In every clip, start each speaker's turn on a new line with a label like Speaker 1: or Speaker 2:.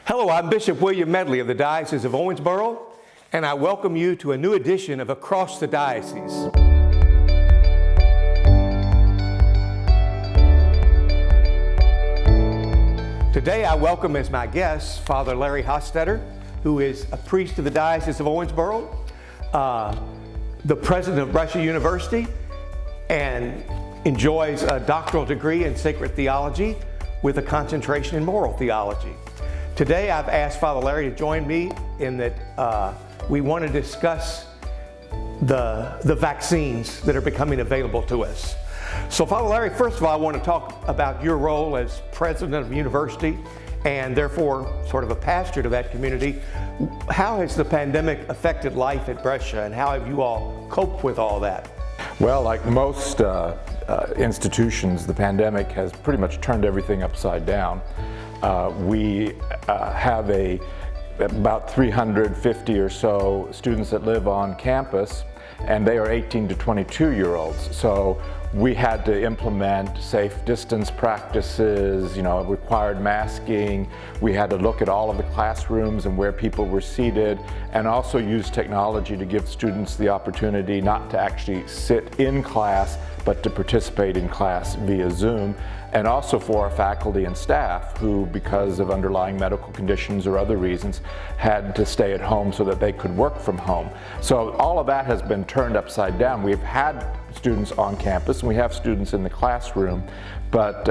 Speaker 1: Hello, I'm Bishop William Medley of the Diocese of Owensboro, and I welcome you to a new edition of Across the Diocese. Today I welcome as my guest Father Larry Hostetter, who is a priest of the Diocese of Owensboro, the president of Brescia University, and enjoys a doctoral degree in sacred theology with a concentration in moral theology. Today I've asked Father Larry to join me in that we want to discuss the vaccines that are becoming available to us. So Father Larry, first of all, I want to talk about your role as president of the university and therefore sort of a pastor to that community. How has the pandemic affected life at Brescia, and how have you all coped with all that?
Speaker 2: Well, like most institutions, the pandemic has pretty much turned everything upside down. We have about 350 or so students that live on campus, and they are 18 to 22-year-olds. So we had to implement safe distance practices, required masking. We had to look at all of the classrooms and where people were seated, and also use technology to give students the opportunity not to actually sit in class, but to participate in class via Zoom. And also for our faculty and staff who, because of underlying medical conditions or other reasons, had to stay at home so that they could work from home. So all of that has been turned upside down. We've had students on campus and we have students in the classroom, but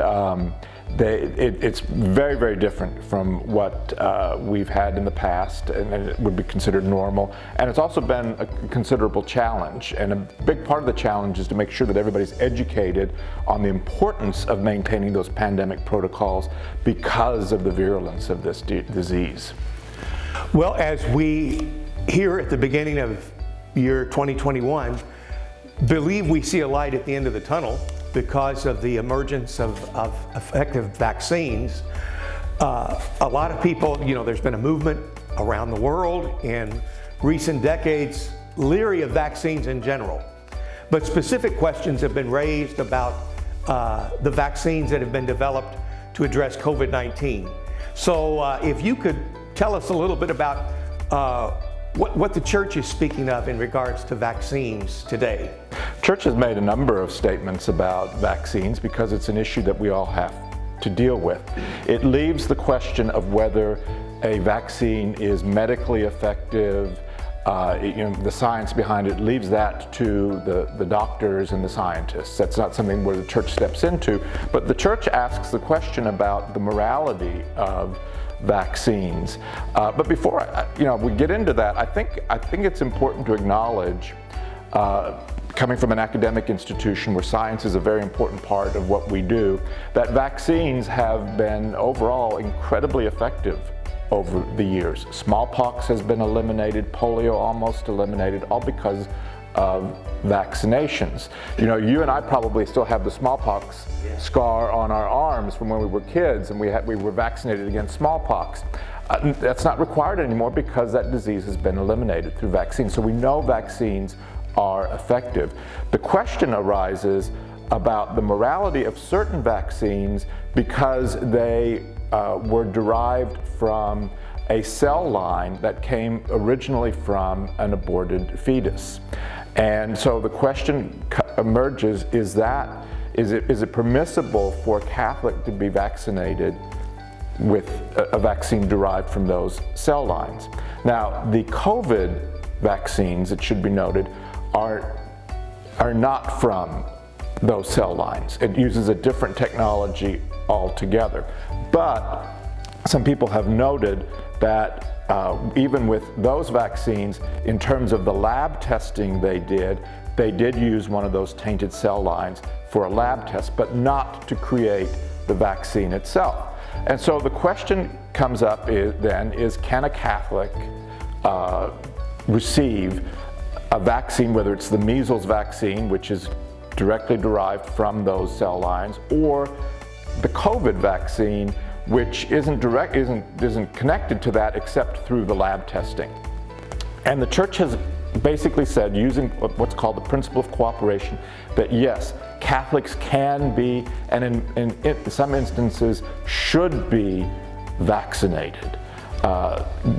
Speaker 2: it's very, very different from what we've had in the past, and it would be considered normal. And it's also been a considerable challenge. And a big part of the challenge is to make sure that everybody's educated on the importance of maintaining those pandemic protocols because of the virulence of this disease.
Speaker 1: Well, as we here at the beginning of year 2021 believe we see a light at the end of the tunnel because of the emergence of effective vaccines, a lot of people, there's been a movement around the world in recent decades leery of vaccines in general. But specific questions have been raised about the vaccines that have been developed to address COVID-19. So if you could tell us a little bit about what the Church is speaking of in regards to vaccines today.
Speaker 2: Church has made a number of statements about vaccines because it's an issue that we all have to deal with. It leaves the question of whether a vaccine is medically effective, the science behind it leaves that to the doctors and the scientists. That's not something where the Church steps into, but the Church asks the question about the morality of vaccines. But before we get into that, I think it's important to acknowledge, coming from an academic institution where science is a very important part of what we do, that vaccines have been overall incredibly effective over the years. Smallpox has been eliminated, polio almost eliminated, all because of vaccinations. You and I probably still have the smallpox scar on our arms from when we were kids, and we were vaccinated against smallpox. That's not required anymore because that disease has been eliminated through vaccines. So we know vaccines are effective. The question arises about the morality of certain vaccines because they were derived from a cell line that came originally from an aborted fetus. And so the question emerges, is it permissible for a Catholic to be vaccinated with a vaccine derived from those cell lines? Now, the COVID vaccines, it should be noted, are not from those cell lines. It uses a different technology altogether. But some people have noted that even with those vaccines, in terms of the lab testing they did use one of those tainted cell lines for a lab test, but not to create the vaccine itself. And so the question comes up is can a Catholic receive a vaccine, whether it's the measles vaccine, which is directly derived from those cell lines, or the COVID vaccine, which isn't connected to that except through the lab testing. And the Church has basically said, using what's called the principle of cooperation, that yes, Catholics can be, and in some instances should be, vaccinated.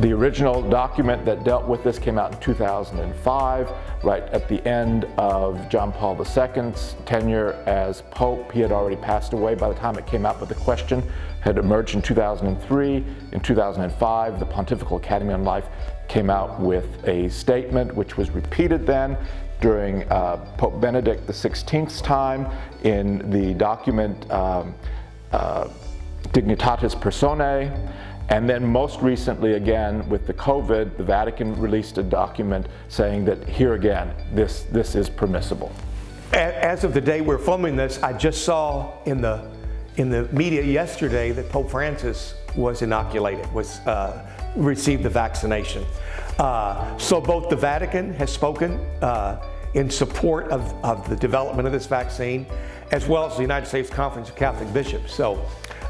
Speaker 2: The original document that dealt with this came out in 2005, right at the end of John Paul II's tenure as Pope. He had already passed away by the time it came out, but the question had emerged in 2003. In 2005, the Pontifical Academy on Life came out with a statement which was repeated then during Pope Benedict XVI's time in the document Dignitatis Personae. And then most recently, again, with the COVID, the Vatican released a document saying that here again, this is permissible.
Speaker 1: As of the day we're filming this, I just saw in the media yesterday that Pope Francis was inoculated, received the vaccination. So both the Vatican has spoken in support of the development of this vaccine, as well as the United States Conference of Catholic Bishops. So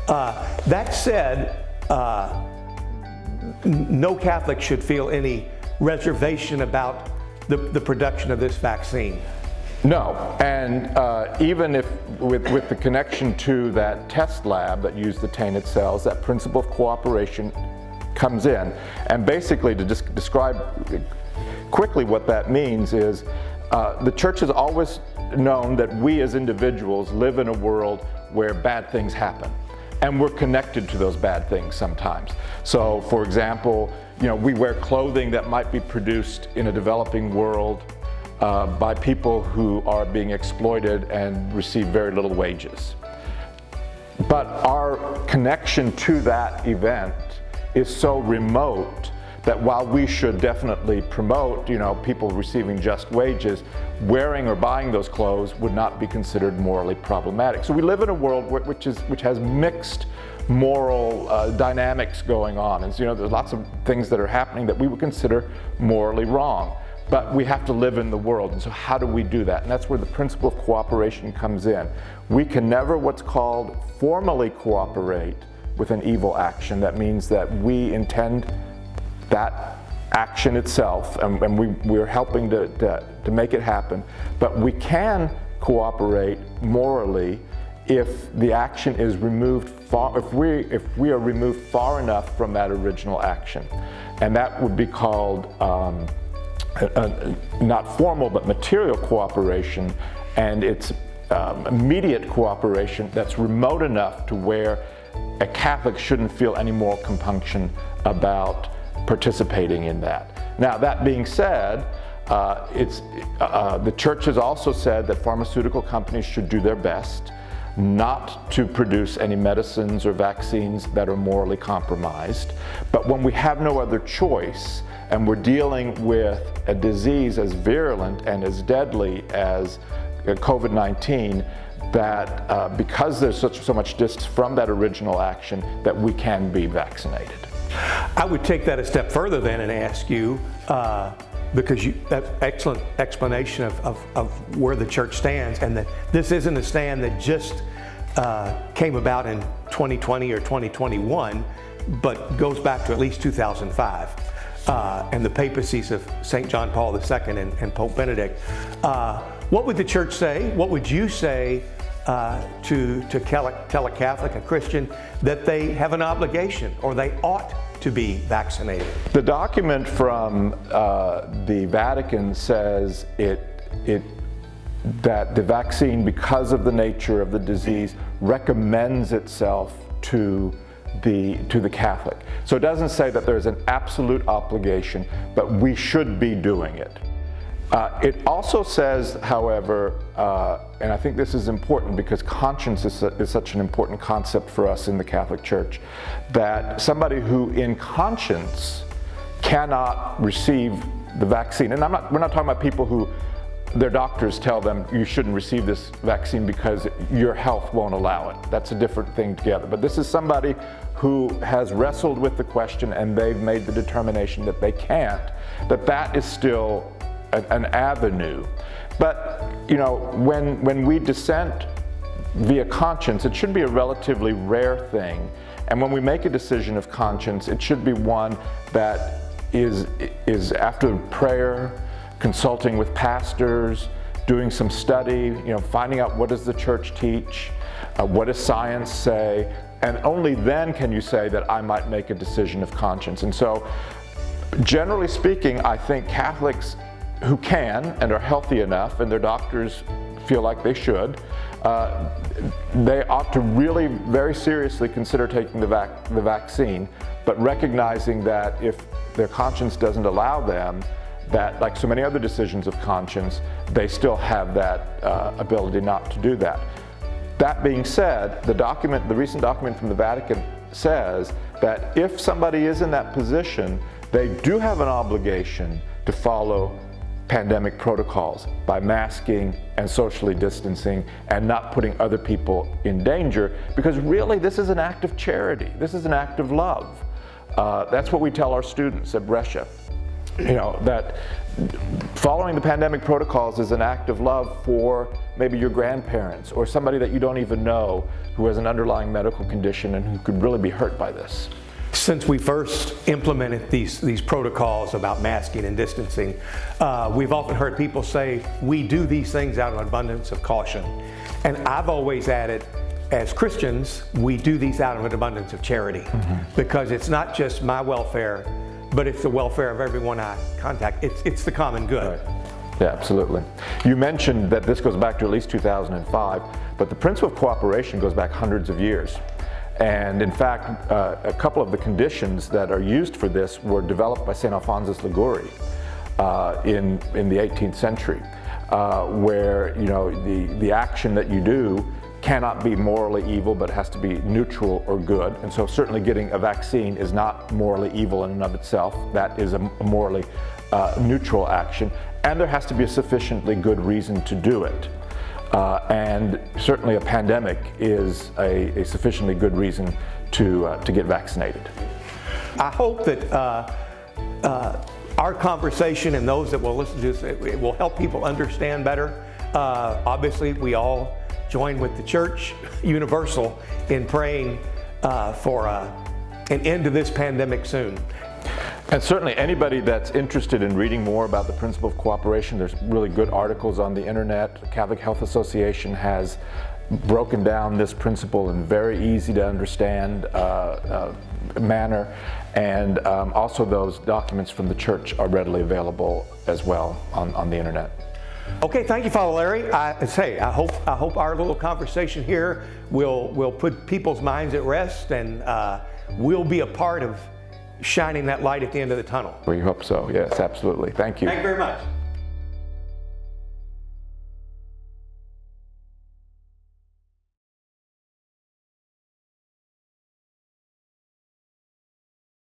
Speaker 1: that said, no Catholic should feel any reservation about the production of this vaccine.
Speaker 2: No, and even if with the connection to that test lab that used the tainted cells, that principle of cooperation comes in. And basically, to just describe quickly what that means is the Church has always known that we as individuals live in a world where bad things happen. And we're connected to those bad things sometimes. So, for example, we wear clothing that might be produced in a developing world by people who are being exploited and receive very little wages. But our connection to that event is so remote that while we should definitely promote, people receiving just wages, wearing or buying those clothes would not be considered morally problematic. So we live in a world which has mixed moral dynamics going on. And so, there's lots of things that are happening that we would consider morally wrong. But we have to live in the world. And so how do we do that? And that's where the principle of cooperation comes in. We can never what's called formally cooperate with an evil action. That means that we intend that action itself, and we're helping to make it happen. But we can cooperate morally if the action is removed if we are removed far enough from that original action. And that would be called not formal but material cooperation, and it's immediate cooperation that's remote enough to where a Catholic shouldn't feel any moral compunction about participating in that. Now, that being said, the Church has also said that pharmaceutical companies should do their best not to produce any medicines or vaccines that are morally compromised. But when we have no other choice and we're dealing with a disease as virulent and as deadly as COVID-19, that because there's so much distance from that original action, that we can be vaccinated.
Speaker 1: I would take that a step further then and ask you, because that's excellent explanation of where the Church stands, and that this isn't a stand that just came about in 2020 or 2021, but goes back to at least 2005, and the papacies of St. John Paul II and Pope Benedict. What would the Church say? What would you say to tell a Catholic, a Christian, that they have an obligation or they ought to be vaccinated?
Speaker 2: The document from the Vatican says that the vaccine, because of the nature of the disease, recommends itself to the Catholic. So it doesn't say that there's an absolute obligation, but we should be doing it. It also says, however, and I think this is important because conscience is such an important concept for us in the Catholic Church, that somebody who in conscience cannot receive the vaccine, and we're not talking about people who their doctors tell them you shouldn't receive this vaccine because your health won't allow it. That's a different thing together. But this is somebody who has wrestled with the question and they've made the determination that they can't, that is still an avenue. But when we dissent via conscience, it should be a relatively rare thing. And when we make a decision of conscience, it should be one that is after prayer, consulting with pastors, doing some study, finding out what does the Church teach, what does science say, And only then can you say that I might make a decision of conscience. And so, generally speaking, I think Catholics who can and are healthy enough, and their doctors feel like they should, they ought to really very seriously consider taking the vaccine, but recognizing that if their conscience doesn't allow them, that like so many other decisions of conscience, they still have that ability not to do that. That being said, the recent document from the Vatican says that if somebody is in that position, they do have an obligation to follow pandemic protocols by masking and socially distancing and not putting other people in danger, because really this is an act of charity. This is an act of love. That's what we tell our students at Brescia. You know, that following the pandemic protocols is an act of love for maybe your grandparents or somebody that you don't even know who has an underlying medical condition and who could really be hurt by this.
Speaker 1: Since we first implemented these protocols about masking and distancing, we've often heard people say, we do these things out of an abundance of caution. And I've always added, as Christians, we do these out of an abundance of charity, because it's not just my welfare, but it's the welfare of everyone I contact. It's the common good.
Speaker 2: Right. Yeah, absolutely. You mentioned that this goes back to at least 2005, but the principle of cooperation goes back hundreds of years. And in fact, a couple of the conditions that are used for this were developed by St. Alphonsus Liguori in the 18th century, where the action that you do cannot be morally evil, but has to be neutral or good. And so certainly getting a vaccine is not morally evil in and of itself. That is a morally neutral action. And there has to be a sufficiently good reason to do it. And certainly a pandemic is a sufficiently good reason to get vaccinated.
Speaker 1: I hope that our conversation and those that will listen to this, it will help people understand better. Obviously, we all join with the Church Universal in praying for an end to this pandemic soon.
Speaker 2: And certainly anybody that's interested in reading more about the principle of cooperation, there's really good articles on the internet. The Catholic Health Association has broken down this principle in very easy to understand manner, and also those documents from the Church are readily available as well on the internet.
Speaker 1: Okay, thank you, Father Larry. I hope our little conversation here will put people's minds at rest, and we'll be a part of shining that light at the end of the tunnel.
Speaker 2: We hope so, yes, absolutely. Thank you.
Speaker 1: Thank you very much.